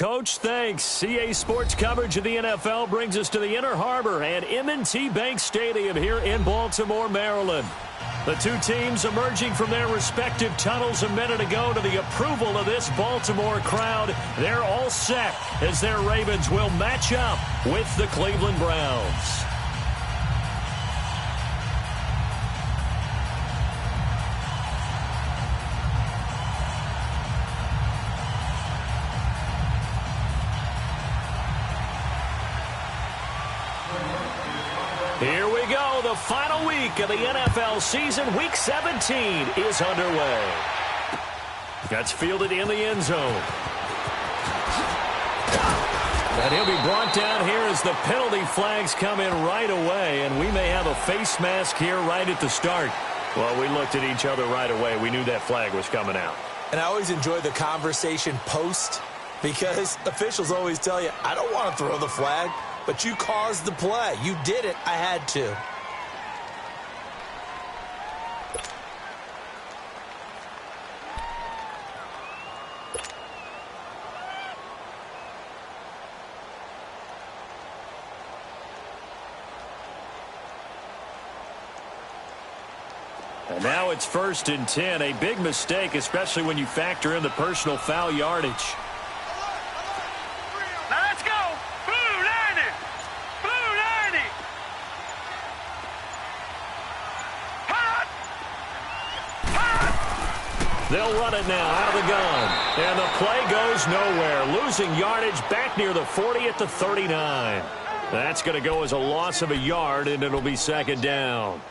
Coach. Thanks. CA Sports coverage of the NFL brings us to the Inner Harbor and M&T Bank Stadium here in Baltimore, Maryland. The two teams emerging from their respective tunnels a minute ago to the approval of this Baltimore crowd. They're all set as their Ravens will match up with the Cleveland Browns. Here we go. The final week of the NFL season. Week 17 is underway. That's fielded in the end zone. And he'll be brought down here as the penalty flags come in right away. And we may have a face mask here right at the start. Well, we looked at each other right away. We knew that flag was coming out. And I always enjoy the conversation post because officials always tell you, I don't want to throw the flag. But you caused the play. You did it. I had to. And now it's 1st and 10. A big mistake, especially when you factor in the personal foul yardage. They'll run it now out of the gun. And the play goes nowhere. Losing yardage back near the 40 at the 39. That's going to go as a loss of a yard, and it'll be 2nd down.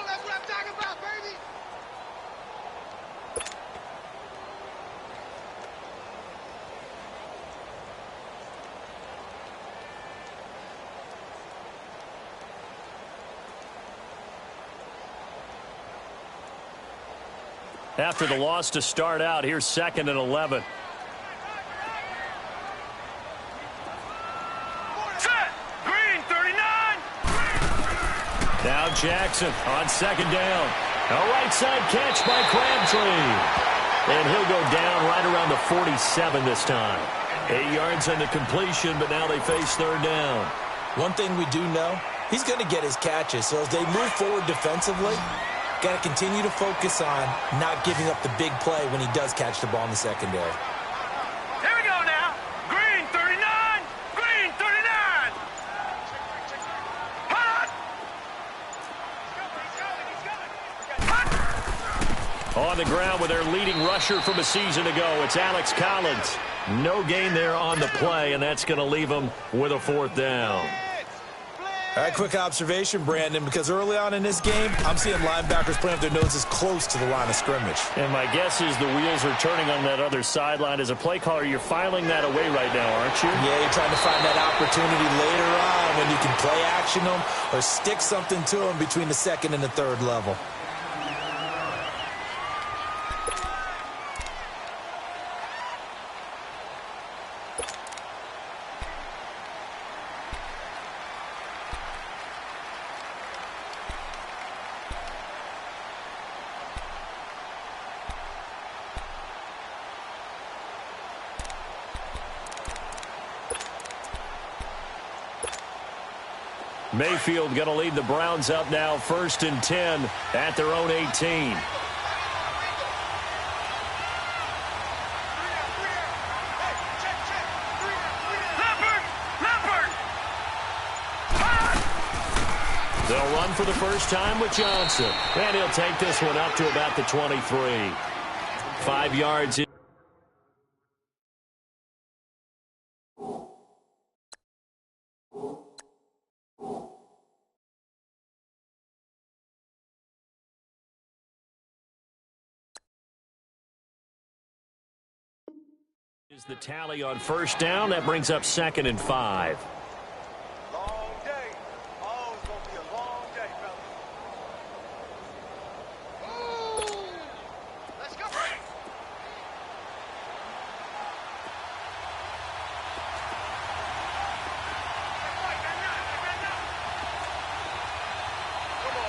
That's what I'm talking about, baby. After the loss to start out, here's 2nd and 11. Set. Green, 39. Now Jackson on 2nd down. A right side catch by Crabtree. And he'll go down right around the 47 this time. 8 yards on the completion, but now they face 3rd down. One thing we do know, he's going to get his catches. So as they move forward defensively, got to continue to focus on not giving up the big play when he does catch the ball in the secondary. Here we go now. Green, 39. Green, 39. Hot. On the ground with their leading rusher from a season ago, it's Alex Collins. No gain there on the play, and that's going to leave them with a 4th down. All right, quick observation, Brandon, because early on in this game, I'm seeing linebackers playing with their noses close to the line of scrimmage. And my guess is the wheels are turning on that other sideline. As a play caller, you're filing that away right now, aren't you? Yeah, you're trying to find that opportunity later on when you can play action them or stick something to them between the 2nd and the 3rd level. Mayfield going to lead the Browns up now 1st and 10 at their own 18. They'll run for the first time with Johnson. And he'll take this one up to about the 23. 5 yards in. Is the tally on 1st down. That brings up 2nd and 5. Long day. Oh, it's going to be a long day, fellas. Ooh. Let's go.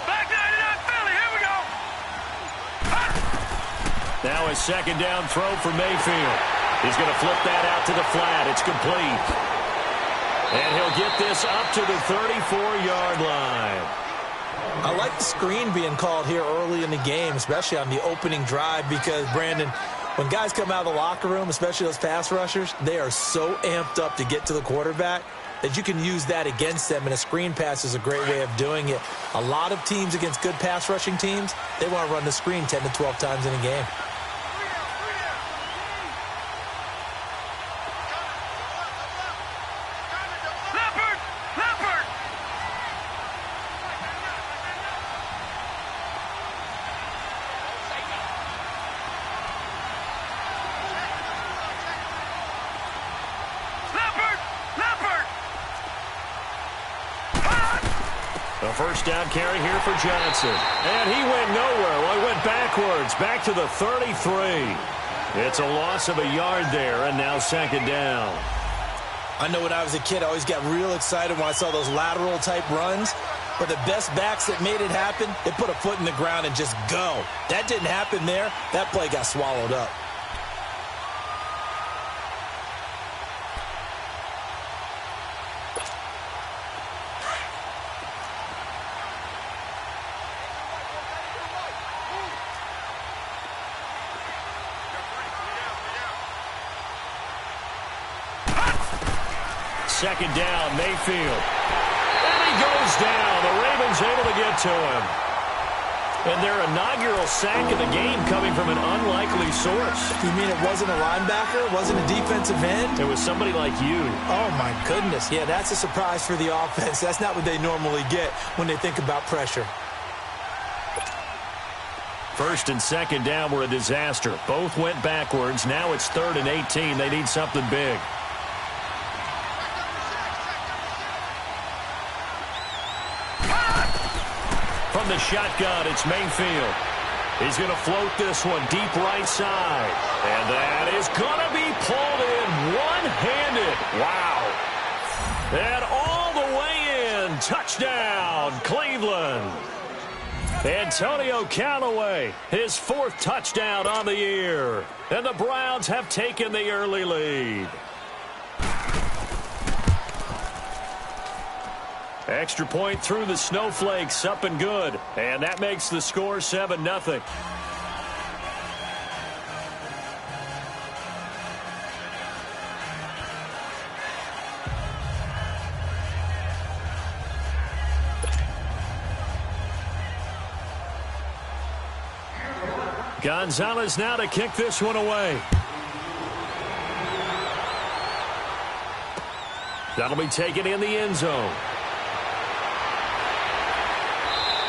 Back 99 Philly. Here we go. Now a second down throw for Mayfield. He's going to flip that out to the flat. It's complete. And he'll get this up to the 34-yard line. I like the screen being called here early in the game, especially on the opening drive, because, Brandon, when guys come out of the locker room, especially those pass rushers, they are so amped up to get to the quarterback that you can use that against them, and a screen pass is a great way of doing it. A lot of teams against good pass rushing teams, they want to run the screen 10 to 12 times in a game. A first down carry here for Johnson. And he went nowhere. Well, he went backwards, back to the 33. It's a loss of a yard there, and now second down. I know when I was a kid, I always got real excited when I saw those lateral-type runs. But the best backs that made it happen, they put a foot in the ground and just go. That didn't happen there. That play got swallowed up. Second down, Mayfield. And he goes down. The Ravens able to get to him. And their inaugural sack of the game coming from an unlikely source. You mean it wasn't a linebacker? It wasn't a defensive end? It was somebody like you. Oh, my goodness. Yeah, that's a surprise for the offense. That's not what they normally get when they think about pressure. First and second down were a disaster. Both went backwards. Now it's 3rd and 18. They need something big. From the shotgun, it's Mayfield. He's going to float this one deep right side. And that is going to be pulled in one-handed. Wow. And all the way in. Touchdown, Cleveland. Antonio Callaway, his 4th touchdown on the year. And the Browns have taken the early lead. Extra point through the snowflakes, up and good. And that makes the score 7-0. Gonzalez now to kick this one away. That'll be taken in the end zone.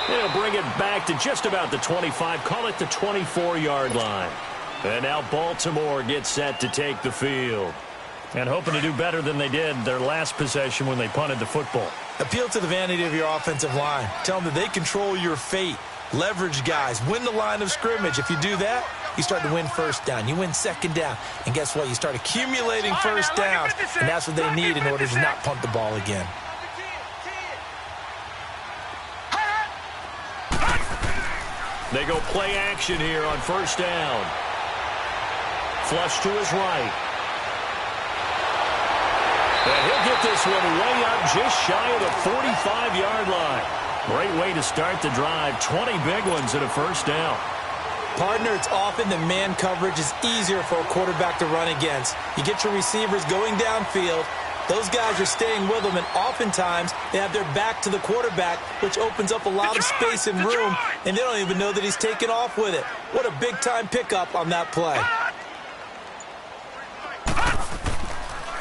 He'll bring it back to just about the 25, call it the 24-yard line. And now Baltimore gets set to take the field. And hoping to do better than they did their last possession when they punted the football. Appeal to the vanity of your offensive line. Tell them that they control your fate. Leverage guys. Win the line of scrimmage. If you do that, you start to win first down. You win second down. And guess what? You start accumulating first downs. And that's what they need in order to not punt the ball again. They go play action here on first down. Flush to his right. And he'll get this one way up just shy of the 45-yard line. Great way to start the drive. 20 big ones at a first down. Partner, it's often that man coverage is easier for a quarterback to run against. You get your receivers going downfield. Those guys are staying with them, and oftentimes they have their back to the quarterback, which opens up a lot of space and room, and they don't even know that he's taken off with it. What a big-time pickup on that play.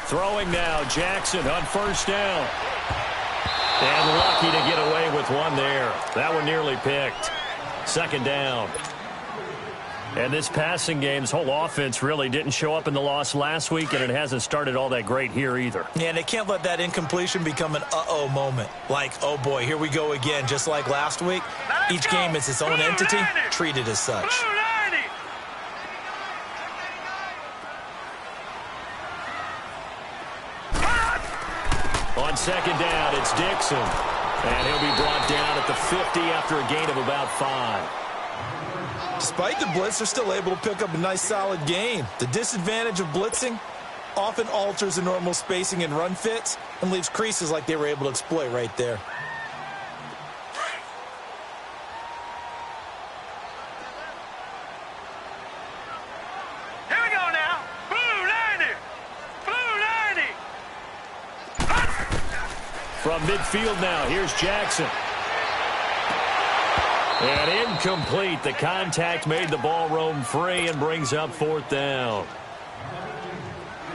Throwing now, Jackson on first down. And lucky to get away with one there. That one nearly picked. Second down. And this passing game's whole offense really didn't show up in the loss last week, and it hasn't started all that great here either. Yeah, and they can't let that incompletion become an uh-oh moment. Like, oh boy, here we go again, just like last week. Each game is its own entity, treated as such. On second down, it's Dixon. And he'll be brought down at the 50 after a gain of about 5. Despite the blitz, they're still able to pick up a nice, solid gain. The disadvantage of blitzing often alters the normal spacing and run fits and leaves creases like they were able to exploit right there. Here we go now. Blue 90. Blue 90. From midfield now, here's Jackson. And incomplete. The contact made the ball roam free and brings up 4th down.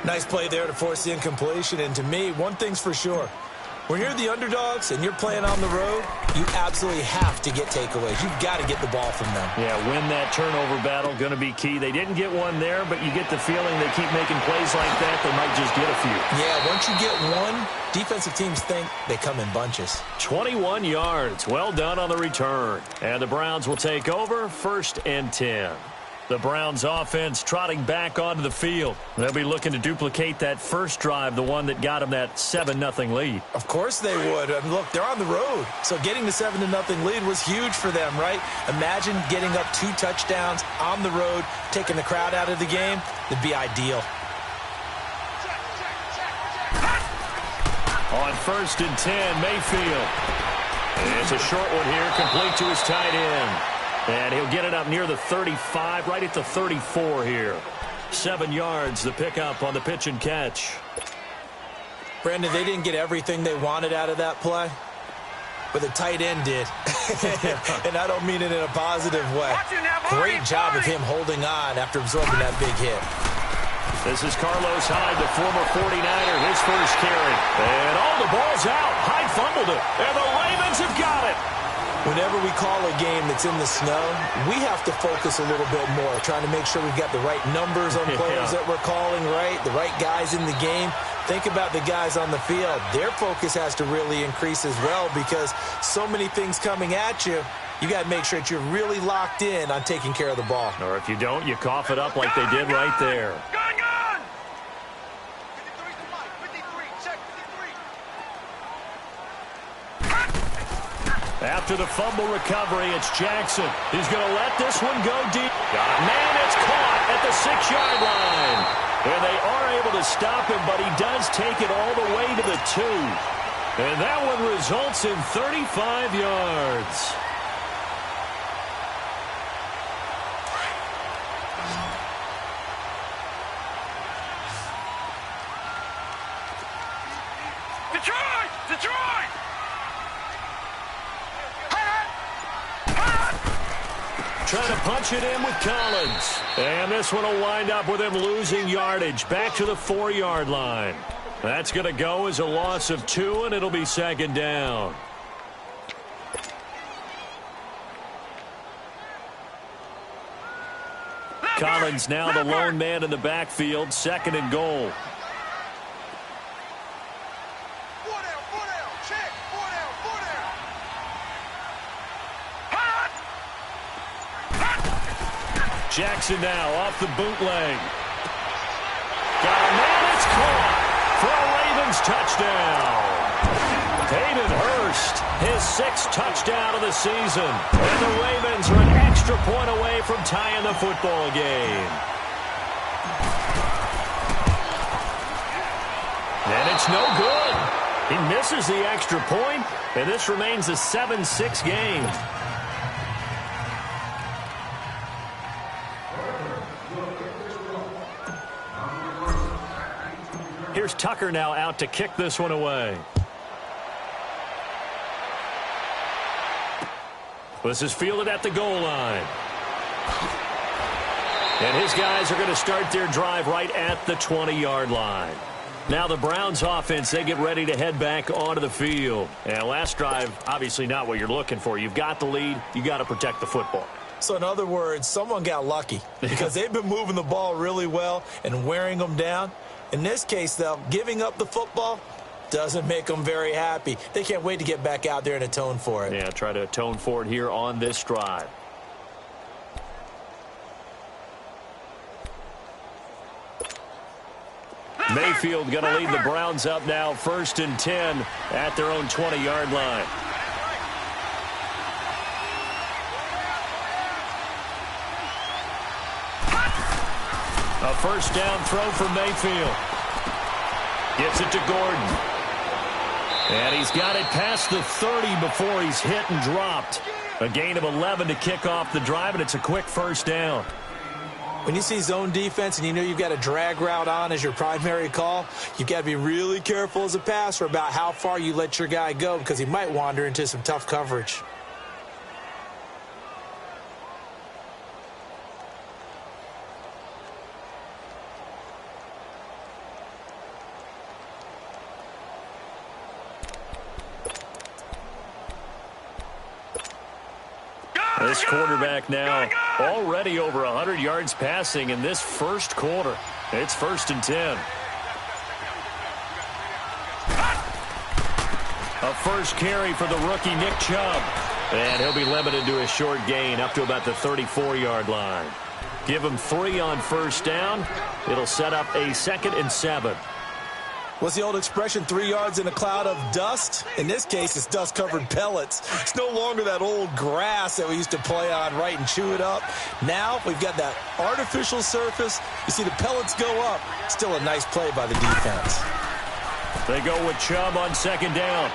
Nice play there to force the incompletion. And to me, one thing's for sure. When you're the underdogs and you're playing on the road, you absolutely have to get takeaways. You've got to get the ball from them. Yeah, win that turnover battle, going to be key. They didn't get one there, but you get the feeling they keep making plays like that, they might just get a few. Yeah, once you get one, defensive teams think they come in bunches. 21 yards. Well done on the return. And the Browns will take over 1st and 10. The Browns offense trotting back onto the field. They'll be looking to duplicate that first drive, the one that got them that 7-0 lead. Of course they would. I mean, look, they're on the road. So getting the 7-0 lead was huge for them, right? Imagine getting up 2 touchdowns on the road, taking the crowd out of the game. It'd be ideal. On 1st and 10, Mayfield. It's a short one here, complete to his tight end. And he'll get it up near the 35, right at the 34 here. 7 yards, the pickup on the pitch and catch. Brandon, they didn't get everything they wanted out of that play, but the tight end did. And I don't mean it in a positive way. Great job of him holding on after absorbing that big hit. This is Carlos Hyde, the former 49er, his first carry. And the ball's out. Hyde fumbled it, and the Ravens have got it. Whenever we call a game that's in the snow, we have to focus a little bit more, trying to make sure we've got the right numbers on players that we're calling, right? The right guys in the game. Think about the guys on the field. Their focus has to really increase as well because so many things coming at you. You got to make sure that you're really locked in on taking care of the ball. Or if you don't, you cough it up like they did right there. Gun! After the fumble recovery, it's Jackson. He's going to let this one go deep. Man, it's caught at the 6-yard line. And they are able to stop him, but he does take it all the way to the 2. And that one results in 35 yards. Detroit! Detroit! Trying to punch it in with Collins. And this one will wind up with him losing yardage back to the 4-yard line. That's going to go as a loss of 2, and it'll be 2nd down. Collins now the lone man in the backfield, 2nd and goal. Jackson now off the bootleg. Got a man, it's caught for a Ravens touchdown. Hayden Hurst, his 6th touchdown of the season. And the Ravens are an extra point away from tying the football game. And it's no good. He misses the extra point, and this remains a 7-6 game. Here's Tucker now out to kick this one away. This is fielded at the goal line. And his guys are going to start their drive right at the 20-yard line. Now the Browns offense, they get ready to head back onto the field. And last drive, obviously not what you're looking for. You've got the lead. You got to protect the football. So in other words, someone got lucky because they've been moving the ball really well and wearing them down. In this case, though, giving up the football doesn't make them very happy. They can't wait to get back out there and atone for it. Yeah, try to atone for it here on this drive. Mayfield going to lead the Browns up now 1st and 10 at their own 20-yard line. A first down throw for Mayfield. Gets it to Gordon. And he's got it past the 30 before he's hit and dropped. A gain of 11 to kick off the drive, and it's a quick first down. When you see zone defense and you know you've got a drag route on as your primary call, you've got to be really careful as a passer about how far you let your guy go because he might wander into some tough coverage. This quarterback now already over 100 yards passing in this first quarter. It's 1st and 10. A first carry for the rookie Nick Chubb. And he'll be limited to a short gain up to about the 34-yard line. Give him 3 on first down. It'll set up a 2nd and 7. What's the old expression, 3 yards in a cloud of dust? In this case, it's dust-covered pellets. It's no longer that old grass that we used to play on, right, and chew it up. Now we've got that artificial surface. You see the pellets go up. Still a nice play by the defense. They go with Chubb on 2nd down.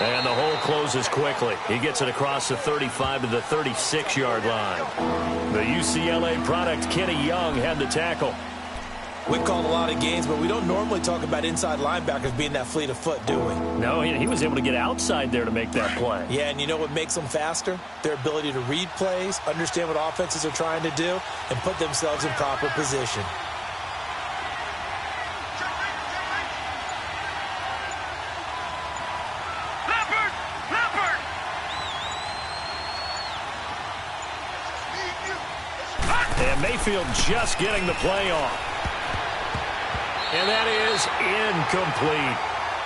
And the hole closes quickly. He gets it across the 35 to the 36-yard line. The UCLA product, Kenny Young, had the tackle. We called a lot of games, but we don't normally talk about inside linebackers being that fleet of foot, do we? No, he was able to get outside there to make that play. Yeah, and you know what makes them faster? Their ability to read plays, understand what offenses are trying to do, and put themselves in proper position. And Mayfield just getting the play off. And that is incomplete.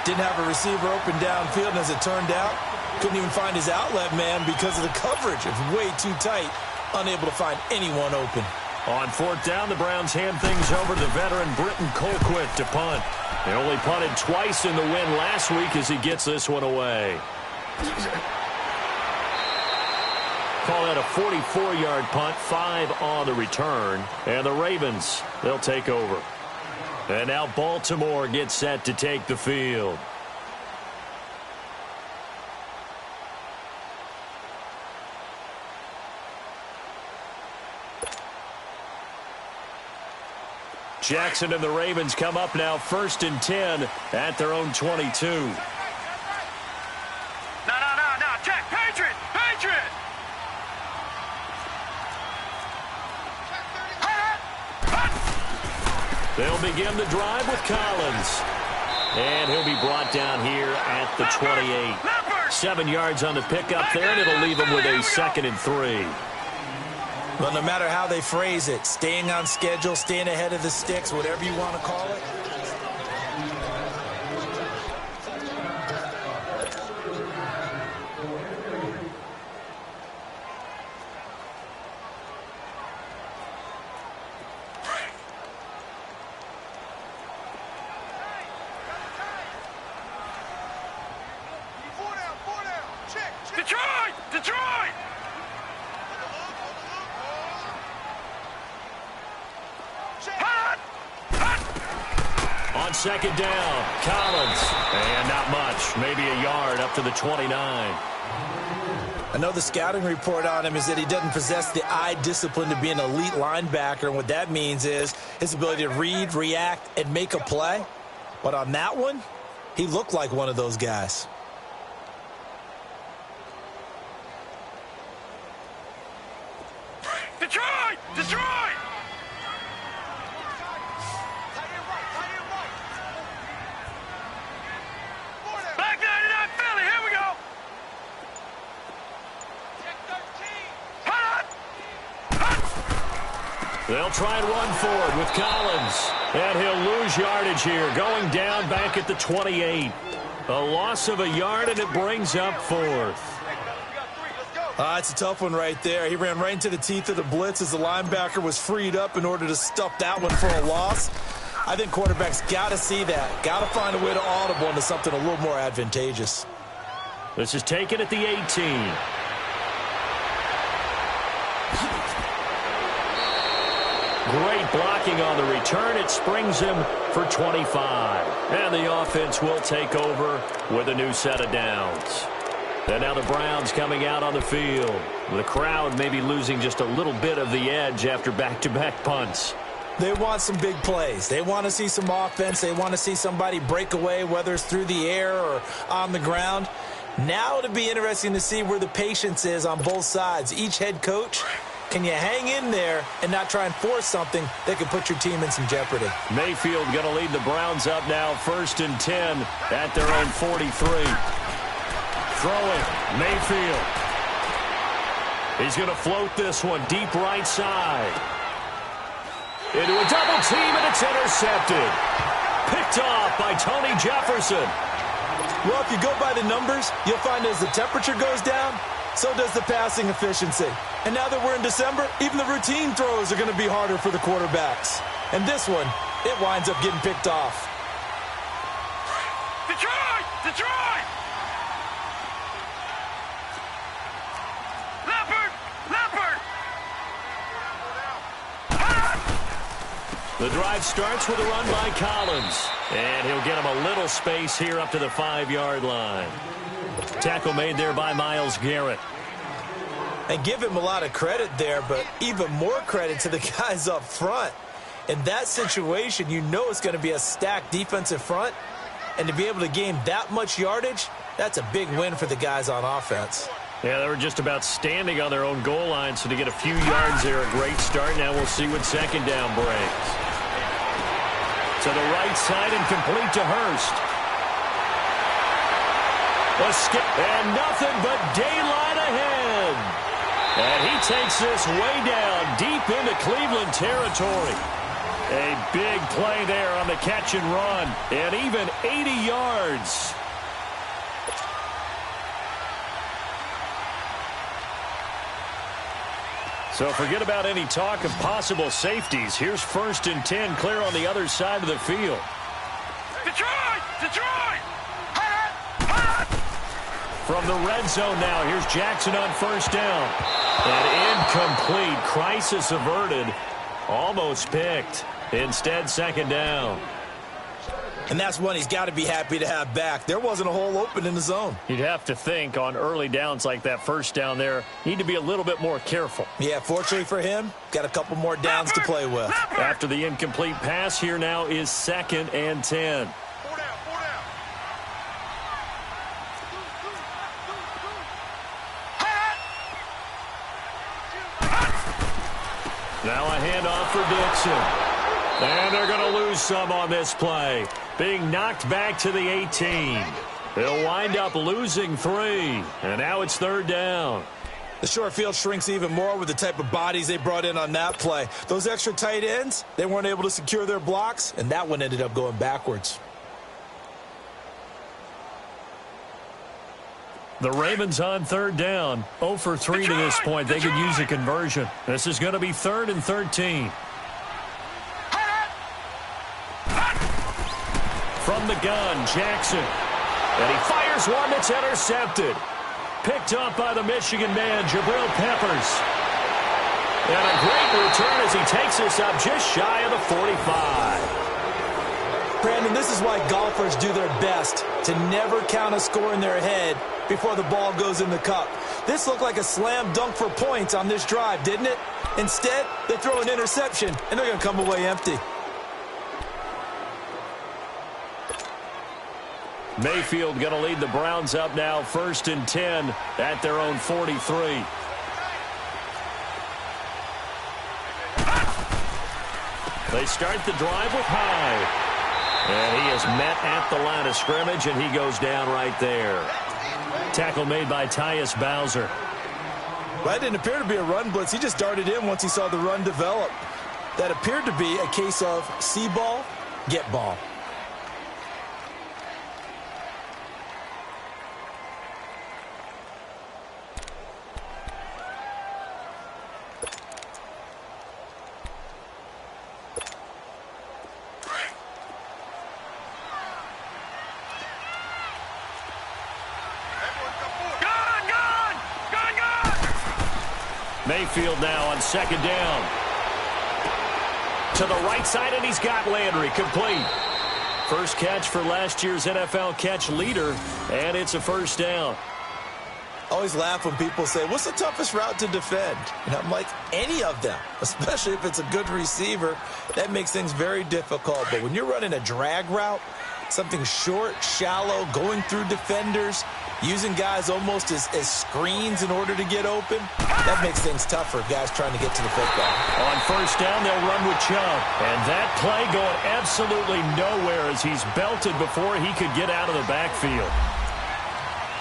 Didn't have a receiver open downfield, and as it turned out, couldn't even find his outlet man because of the coverage. It's way too tight, unable to find anyone open. On 4th down, the Browns hand things over to the veteran Britton Colquitt to punt. They only punted twice in the win last week as he gets this one away. Call that a 44-yard punt, 5 on the return. And the Ravens, they'll take over. And now Baltimore gets set to take the field. Jackson and the Ravens come up now 1st and 10 at their own 22. No. Check. Patriot. They'll begin the drive with Collins. And he'll be brought down here at the 28. 7 yards on the pickup there, and it'll leave him with a 2nd and 3. Well, no matter how they phrase it, staying on schedule, staying ahead of the sticks, whatever you want to call it. Detroit! On 2nd down, Collins. And not much, maybe a yard up to the 29. I know the scouting report on him is that he doesn't possess the eye discipline to be an elite linebacker. And what that means is his ability to read, react, and make a play. But on that one, he looked like one of those guys. Detroit! Back 99 Philly, here we go! They'll try and run forward with Collins. And he'll lose yardage here, going down back at the 28. A loss of a yard, and it brings up 4th. It's a tough one right there. He ran right into the teeth of the blitz as the linebacker was freed up in order to stuff that one for a loss. I think quarterbacks got to see that. Got to find a way to audible into something a little more advantageous. This is taken at the 18. Great blocking on the return. It springs him for 25. And the offense will take over with a new set of downs. And now the Browns coming out on the field. The crowd maybe losing just a little bit of the edge after back-to-back punts. They want some big plays. They want to see some offense. They want to see somebody break away, whether it's through the air or on the ground. Now it'll be interesting to see where the patience is on both sides. Each head coach, can you hang in there and not try and force something that could put your team in some jeopardy? Mayfield going to lead the Browns up now, 1st and 10 at their own 43. Throwing, Mayfield. He's going to float this one deep right side. Into a double team, and it's intercepted. Picked off by Tony Jefferson. Well, if you go by the numbers, you'll find as the temperature goes down, so does the passing efficiency. And now that we're in December, even the routine throws are going to be harder for the quarterbacks. And this one, it winds up getting picked off. Detroit! Detroit! Leopard! Leopard! The drive starts with a run by Collins. And he'll get him a little space here up to the 5-yard line. Tackle made there by Myles Garrett. And give him a lot of credit there, but even more credit to the guys up front. In that situation, you know it's going to be a stacked defensive front. And to be able to gain that much yardage, that's a big win for the guys on offense. Yeah, they were just about standing on their own goal line, so to get a few yards there, a great start. Now we'll see what second down brings. To the right side and complete to Hurst. A skip, and nothing but daylight ahead. And he takes this way down deep into Cleveland territory. A big play there on the catch and run, and even 80 yards. So forget about any talk of possible safeties. Here's 1st and 10, clear on the other side of the field. Detroit! Detroit! From the red zone now, here's Jackson on 1st down. And incomplete. Crisis averted. Almost picked. Instead, 2nd down. And that's one he's got to be happy to have back. There wasn't a hole open in the zone. You'd have to think on early downs like that 1st down there, need to be a little bit more careful. Yeah, fortunately for him, got a couple more downs to play with. After the incomplete pass, here now is 2nd and 10. Now a handoff for Dixon. And they're going to lose some on this play. Being knocked back to the 18. They'll wind up losing 3. And now it's 3rd down. The short field shrinks even more with the type of bodies they brought in on that play. Those extra tight ends, they weren't able to secure their blocks, and that one ended up going backwards. The Ravens on 3rd down. 0 for 3 to this point. They could use a conversion. This is going to be 3rd and 13. From the gun, Jackson. And he fires one that's intercepted. Picked up by the Michigan man, Jabril Peppers. And a great return as he takes this up just shy of the 45. Brandon, this is why golfers do their best to never count a score in their head before the ball goes in the cup. This looked like a slam dunk for points on this drive, didn't it? Instead, they throw an interception, and they're going to come away empty. Mayfield going to lead the Browns up now, 1st and 10 at their own 43. They start the drive with Hyde. And he is met at the line of scrimmage, and he goes down right there. Tackle made by Tyus Bowser. Well, that didn't appear to be a run blitz. He just darted in once he saw the run develop. That appeared to be a case of see ball, get ball. Mayfield now on 2nd down. To the right side, and he's got Landry complete. First catch for last year's NFL catch leader, and it's a first down. Always laugh when people say, what's the toughest route to defend? And I'm like, any of them, especially if it's a good receiver. That makes things very difficult. But when you're running a drag route, something short, shallow, going through defenders, using guys almost as screens in order to get open, that makes things tough for guys trying to get to the football. On first down, they'll run with Chubb. And that play going absolutely nowhere as he's belted before he could get out of the backfield.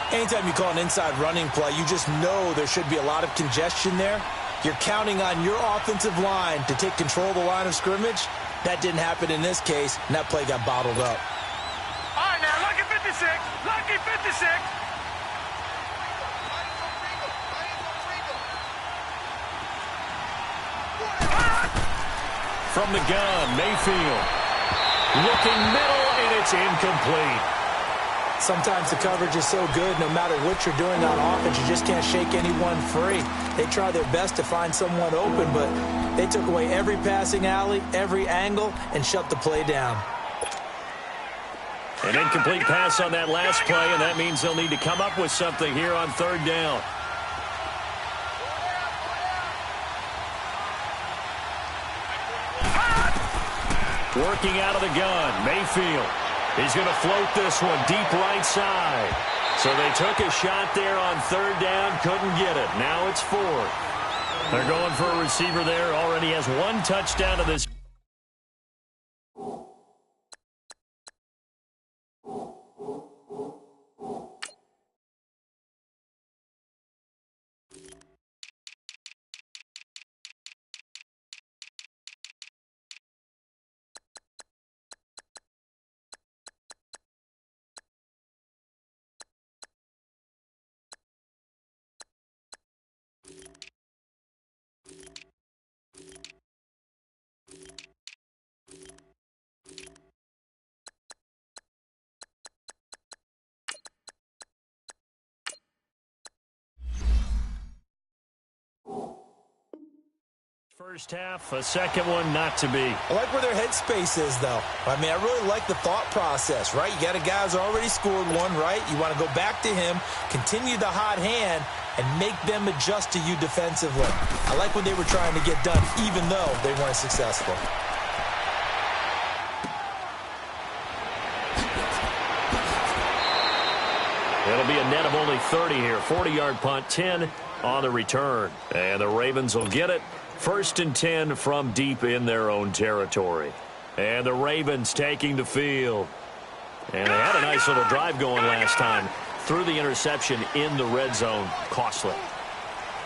Anytime you call an inside running play, you just know there should be a lot of congestion there. You're counting on your offensive line to take control of the line of scrimmage. That didn't happen in this case, and that play got bottled up. All right, now, lucky 56. Lucky 56. From the gun, Mayfield. Looking middle, and it's incomplete. Sometimes the coverage is so good, no matter what you're doing on offense, you just can't shake anyone free. They try their best to find someone open, but they took away every passing alley, every angle, and shut the play down. An incomplete pass on that last play, and that means they'll need to come up with something here on third down. Working out of the gun, Mayfield. He's going to float this one deep right side. So they took a shot there on third down, couldn't get it. Now it's fourth. They're going for a receiver there. Already has one touchdown to this. First half, a second one not to be. I like where their headspace is, though. I mean, I really like the thought process, right? You got a guy who's already scored one, right? You want to go back to him, continue the hot hand, and make them adjust to you defensively. I like what they were trying to get done, even though they weren't successful. It'll be a net of only 30 here. 40-yard punt, 10 on the return. And the Ravens will get it. First and 10 from deep in their own territory. And the Ravens taking the field. And they had a nice little drive going last time. Threw the interception in the red zone. Costly.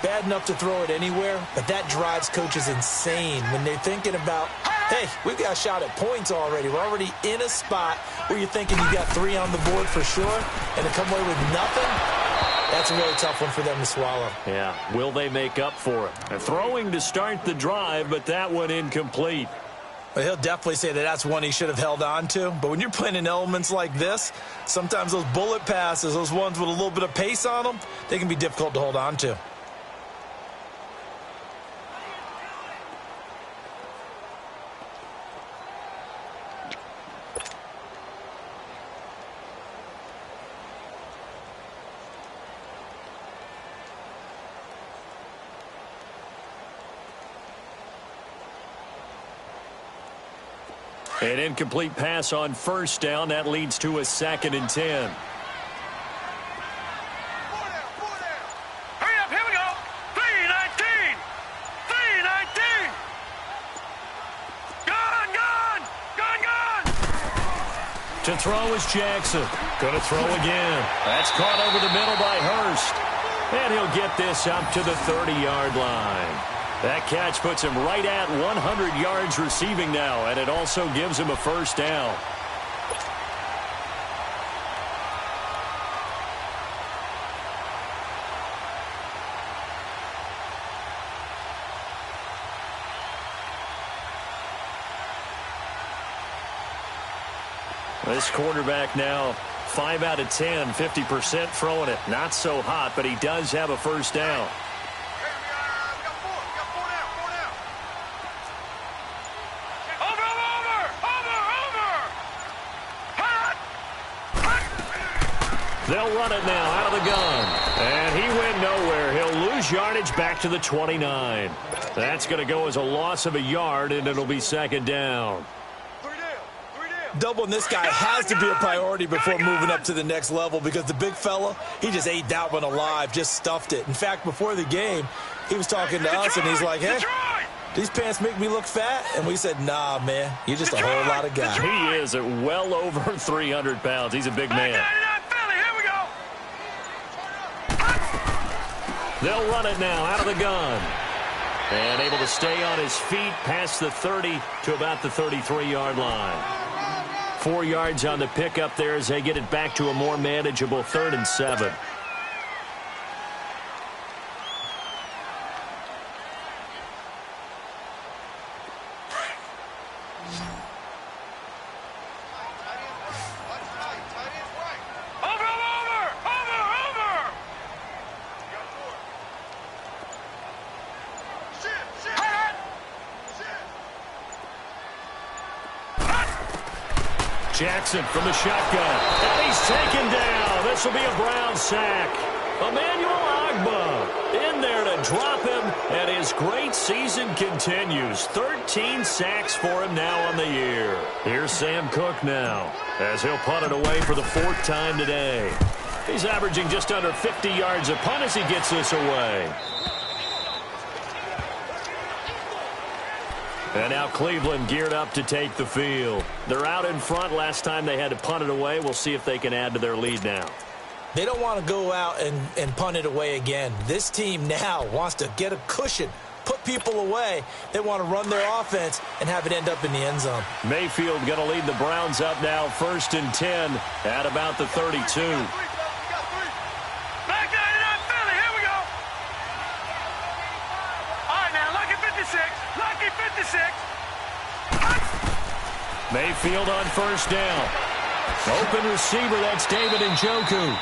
Bad enough to throw it anywhere, but that drives coaches insane when they're thinking about, hey, we've got a shot at points already. We're already in a spot where you're thinking you got 3 on the board for sure, and to come away with nothing, that's a really tough one for them to swallow. Yeah, will they make up for it? They're throwing to start the drive, but that one incomplete. Well, he'll definitely say that that's one he should have held on to. But when you're playing in elements like this, sometimes those bullet passes, those ones with a little bit of pace on them, they can be difficult to hold on to. An incomplete pass on first down. That leads to a 2nd and 10. Hurry up, here we go. 319. 319. Gun. To throw is Jackson. Going to throw again. That's caught over the middle by Hurst. And he'll get this up to the 30-yard line. That catch puts him right at 100 yards receiving now, and it also gives him a first down. This quarterback now 5 out of 10, 50% throwing it. Not so hot, but he does have a first down. They'll run it now out of the gun. And he went nowhere. He'll lose yardage back to the 29. That's going to go as a loss of a yard, and it'll be second down. Doubling this guy has to be a priority before moving up to the next level because the big fella, he just ate that one alive, just stuffed it. In fact, before the game, he was talking to us, and he's like, hey, these pants make me look fat? And we said, nah, man, you're just a whole lot of guy. He is at well over 300 pounds. He's a big man. They'll run it now out of the gun. And able to stay on his feet past the 30 to about the 33-yard line. 4 yards on the pickup there as they get it back to a more manageable 3rd and 7. Jackson from the shotgun. And he's taken down. This will be a Brown sack. Emmanuel Ogbah in there to drop him, and his great season continues. 13 sacks for him now on the year. Here's Sam Cook now as he'll punt it away for the 4th time today. He's averaging just under 50 yards a punt as he gets this away. And now Cleveland geared up to take the field. They're out in front. Last time they had to punt it away. We'll see if they can add to their lead now. They don't want to go out and punt it away again. This team now wants to get a cushion, put people away. They want to run their offense and have it end up in the end zone. Mayfield going to lead the Browns up now 1st and 10 at about the 32. Mayfield on 1st down. Open receiver, that's David Jvcom.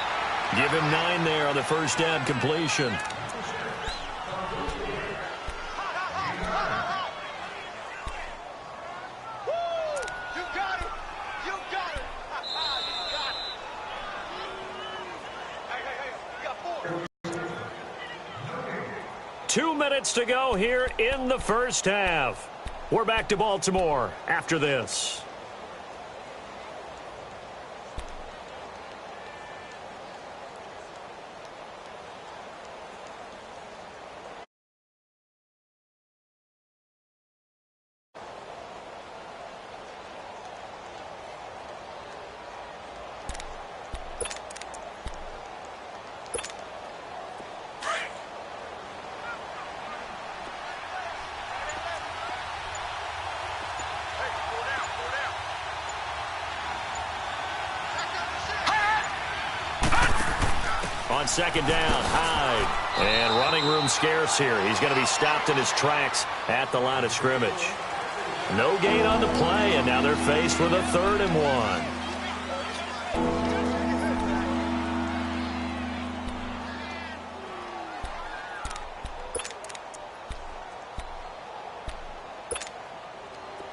Give him 9 there on the 1st down completion. You got it. You got it. You got it. Hey, you got 4. 2 minutes to go here in the 1st half. We're back to Baltimore after this. On 2nd down, Hyde. And running room scarce here. He's going to be stopped in his tracks at the line of scrimmage. No gain on the play, and now they're faced with a 3rd and 1.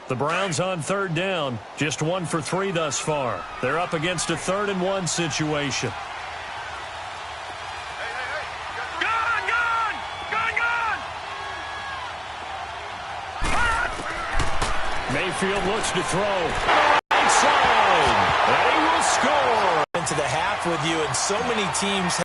The Browns on 3rd down, just 1 for 3 thus far. They're up against a 3rd and 1 situation. Mayfield looks to throw. Right side, and he will score. Into the half with you, and so many teams